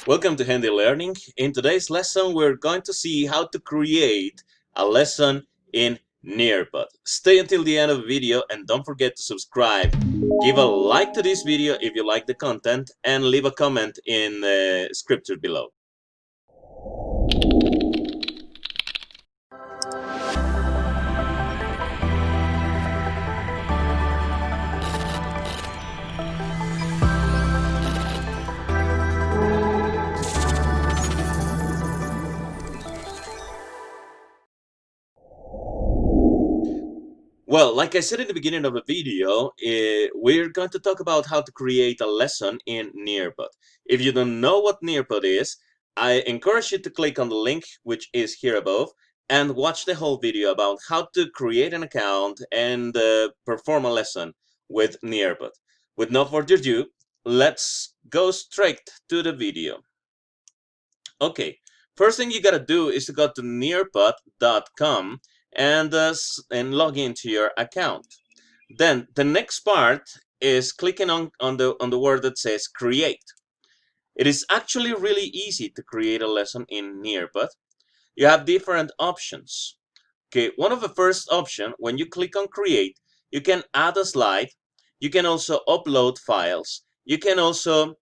Welcome to Handy Learning. In today's lesson, we're going to see how to create a lesson in Nearpod. Stay until the end of the video and don't forget to subscribe. Give a like to this video if you like the content and leave a comment in the scripture below. Well, like I said in the beginning of the video, we're going to talk about how to create a lesson in Nearpod. If you don't know what Nearpod is, I encourage you to click on the link which is here above and watch the whole video about how to create an account and perform a lesson with Nearpod. With no further ado, let's go straight to the video. Okay, first thing you gotta do is to go to nearpod.com and log into your account. Then the next part is clicking on the word that says create. It is actually really easy to create a lesson in Nearpod. You have different options. Okay, one of the first option, when you click on create, you can add a slide. You can also upload files. You can also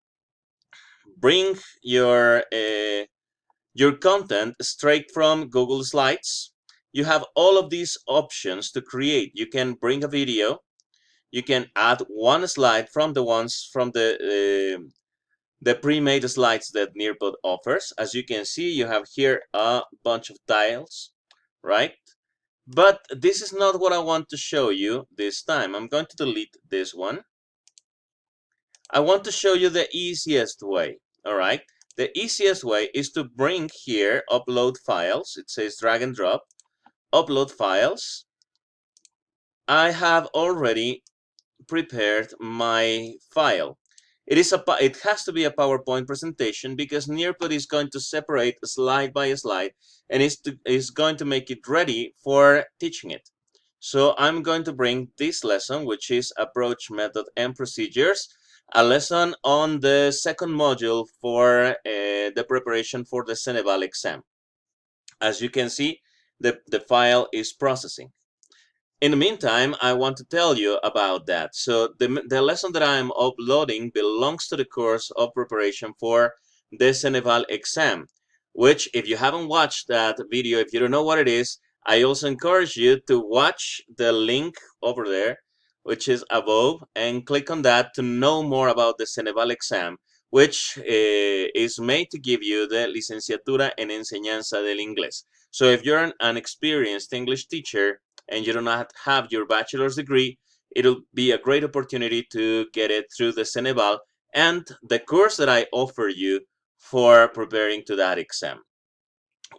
bring your content straight from Google Slides. You have all of these options to create. You can bring a video. You can add one slide from the pre-made slides that Nearpod offers. As you can see, you have here a bunch of tiles, right? But this is not what I want to show you this time. I'm going to delete this one. I want to show you the easiest way, all right? The easiest way is to bring here, upload files. It says drag and drop, upload files. I have already prepared my file. It has to be a PowerPoint presentation because Nearpod is going to separate slide by slide and is going to make it ready for teaching it. So I'm going to bring this lesson, which is approach, method, and procedures, a lesson on the second module for the preparation for the Ceneval exam. As you can see, the file is processing. In the meantime, I want to tell you about that. So the lesson that I'm uploading belongs to the course of preparation for the Ceneval exam, which if you haven't watched that video, if you don't know what it is, I also encourage you to watch the link over there, which is above, and click on that to know more about the Ceneval exam, which is made to give you the Licenciatura en Enseñanza del Inglés. So if you're an experienced English teacher, and you do not have your bachelor's degree, it'll be a great opportunity to get it through the Ceneval and the course that I offer you for preparing to that exam,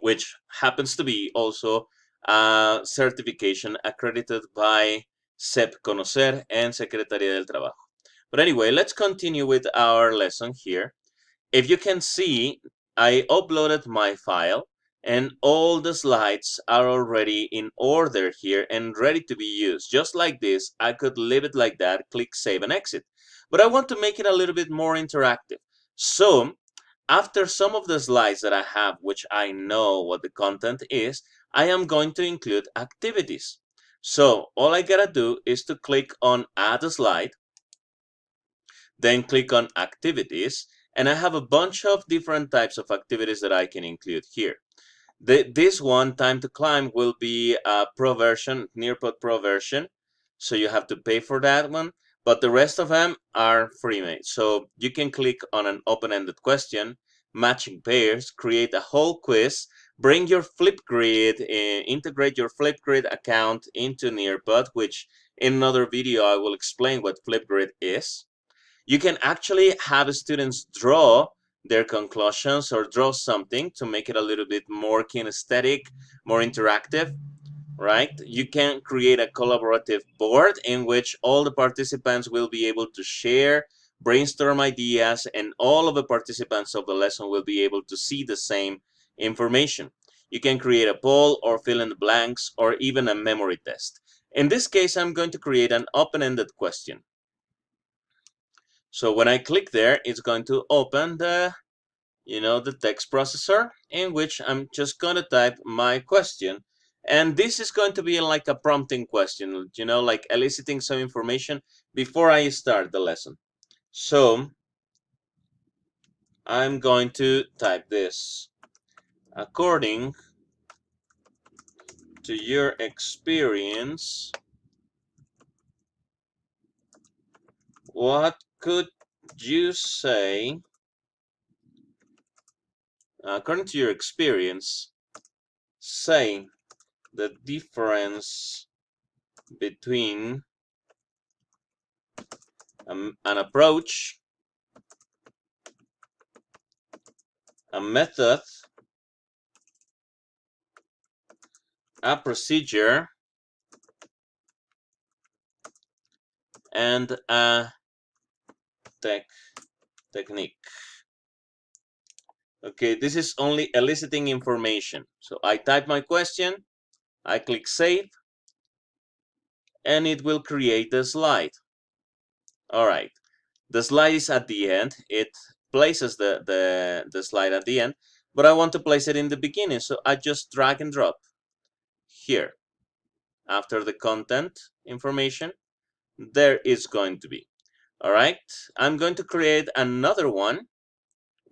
which happens to be also a certification accredited by CEP Conocer and Secretaría del Trabajo. But anyway, let's continue with our lesson here. If you can see, I uploaded my file and all the slides are already in order here and ready to be used. Just like this, I could leave it like that, click save and exit. But I want to make it a little bit more interactive. So after some of the slides that I have, which I know what the content is, I am going to include activities. So all I gotta do is to click on add a slide, then click on activities, and I have a bunch of different types of activities that I can include here. This one, Time to Climb, will be a pro version, Nearpod Pro version, so you have to pay for that one, but the rest of them are free-made. So you can click on an open-ended question, matching pairs, create a whole quiz, bring your Flipgrid, integrate your Flipgrid account into Nearpod, which in another video I will explain what Flipgrid is. You can actually have students draw their conclusions or draw something to make it a little bit more kinesthetic, more interactive, right? You can create a collaborative board in which all the participants will be able to share, brainstorm ideas, and all of the participants of the lesson will be able to see the same information. You can create a poll or fill in the blanks or even a memory test. In this case, I'm going to create an open-ended question. So when I click there, it's going to open the the text processor, in which I'm just going to type my question. And this is going to be like a prompting question, like eliciting some information before I start the lesson. So I'm going to type this. According to your experience, what could you say, according to your experience, say the difference between an approach, a method, a procedure, and a technique. Okay, this is only eliciting information. So I type my question, I click save, and it will create the slide. All right, the slide is at the end. It places the slide at the end, but I want to place it in the beginning. So I just drag and drop here. After the content information, there is going to be. All right, I'm going to create another one.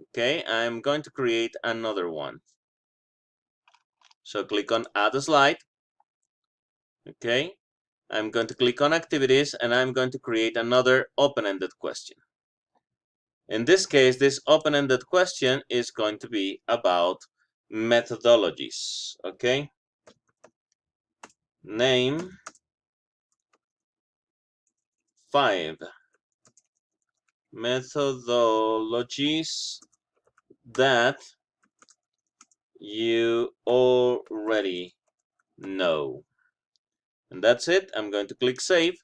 Okay, I'm going to create another one. So click on add a slide. Okay, I'm going to click on activities and I'm going to create another open-ended question. In this case, this open-ended question is going to be about methodologies. Okay, name 5 methodologies that you already know. And that's it. I'm going to click save.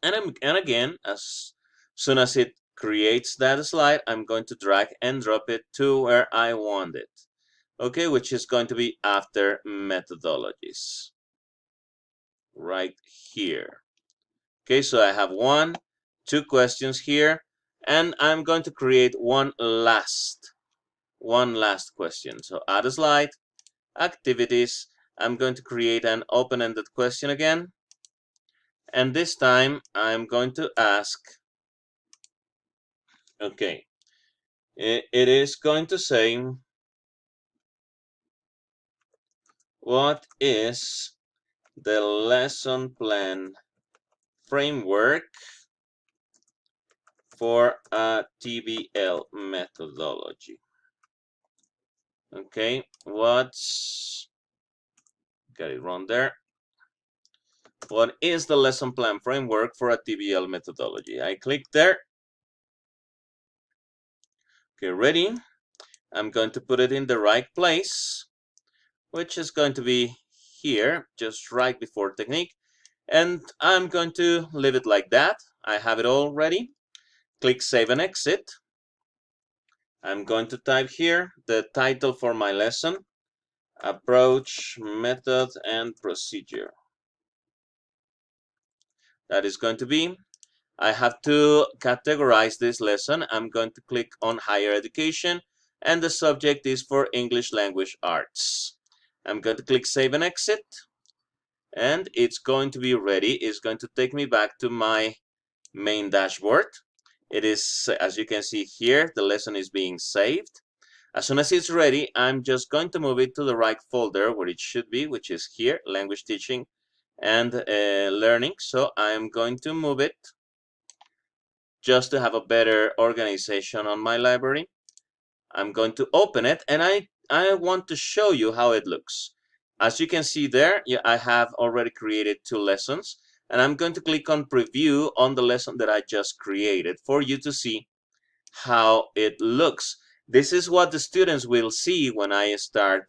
And again, as soon as it creates that slide, I'm going to drag and drop it to where I want it. Okay, which is going to be after methodologies. Right here. Okay, so I have 2 questions here, and I'm going to create one last question. So add a slide, activities. I'm going to create an open-ended question again. And this time I'm going to ask, okay, it is going to say, what is the lesson plan framework for a TBL methodology? Okay, got it wrong there. What is the lesson plan framework for a TBL methodology? I click there. Okay, ready? I'm going to put it in the right place, which is going to be here, just right before technique. And I'm going to leave it like that. I have it all ready. Click save and exit. I'm going to type here the title for my lesson, approach, method, and procedure. That is going to be, I have to categorize this lesson. I'm going to click on higher education, and the subject is for English language arts. I'm going to click save and exit, and it's going to be ready. It's going to take me back to my main dashboard. It is, as you can see here, the lesson is being saved. As soon as it's ready, I'm just going to move it to the right folder where it should be, which is here, language teaching and learning. So I'm going to move it just to have a better organization on my library. I'm going to open it, and I want to show you how it looks. As you can see there, yeah, I have already created 2 lessons, and I'm going to click on preview on the lesson that I just created for you to see how it looks. This is what the students will see when I start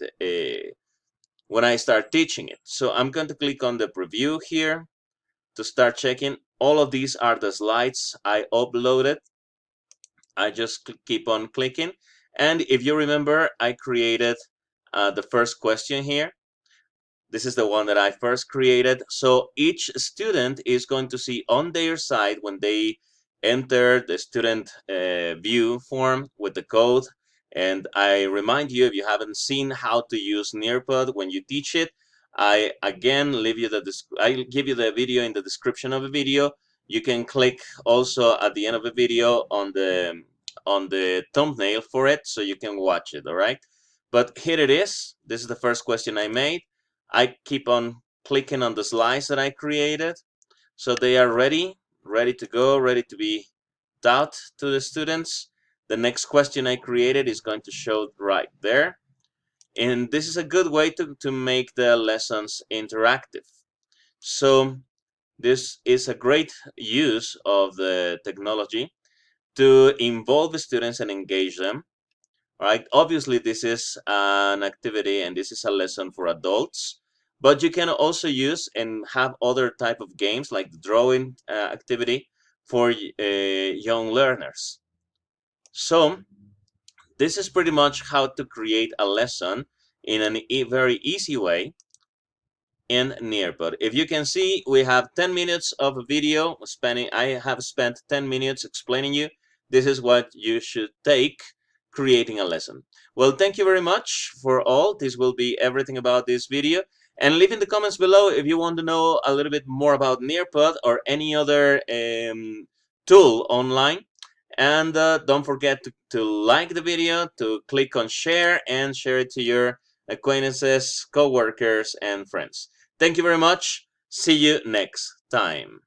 teaching it. So I'm going to click on the preview here to start checking. All of these are the slides I uploaded. I just keep on clicking. And if you remember, I created the first question here. This is the one that I first created. So each student is going to see on their side when they enter the student view form with the code And I remind you, if you haven't seen how to use Nearpod when you teach it, I again leave you I give you the video in the description of the video. You can click also at the end of the video on the thumbnail for it, so you can watch it. All right. But here it is. This is the first question I made. I keep on clicking on the slides that I created, so they are ready to go, ready to be taught to the students. The next question I created is going to show right there. And this is a good way to make the lessons interactive. So this is a great use of the technology to involve the students and engage them. Right? Obviously, this is an activity and this is a lesson for adults, but you can also use and have other type of games like the drawing activity for young learners. So this is pretty much how to create a lesson in a very easy way in Nearpod. If you can see, we have 10 minutes of a video spending. I have spent 10 minutes explaining you. This is what you should take creating a lesson. Well, thank you very much for all. This will be everything about this video. And leave in the comments below if you want to know a little bit more about Nearpod or any other tool online. And don't forget to like the video, to click on share, and share it to your acquaintances, co-workers, and friends. Thank you very much. See you next time.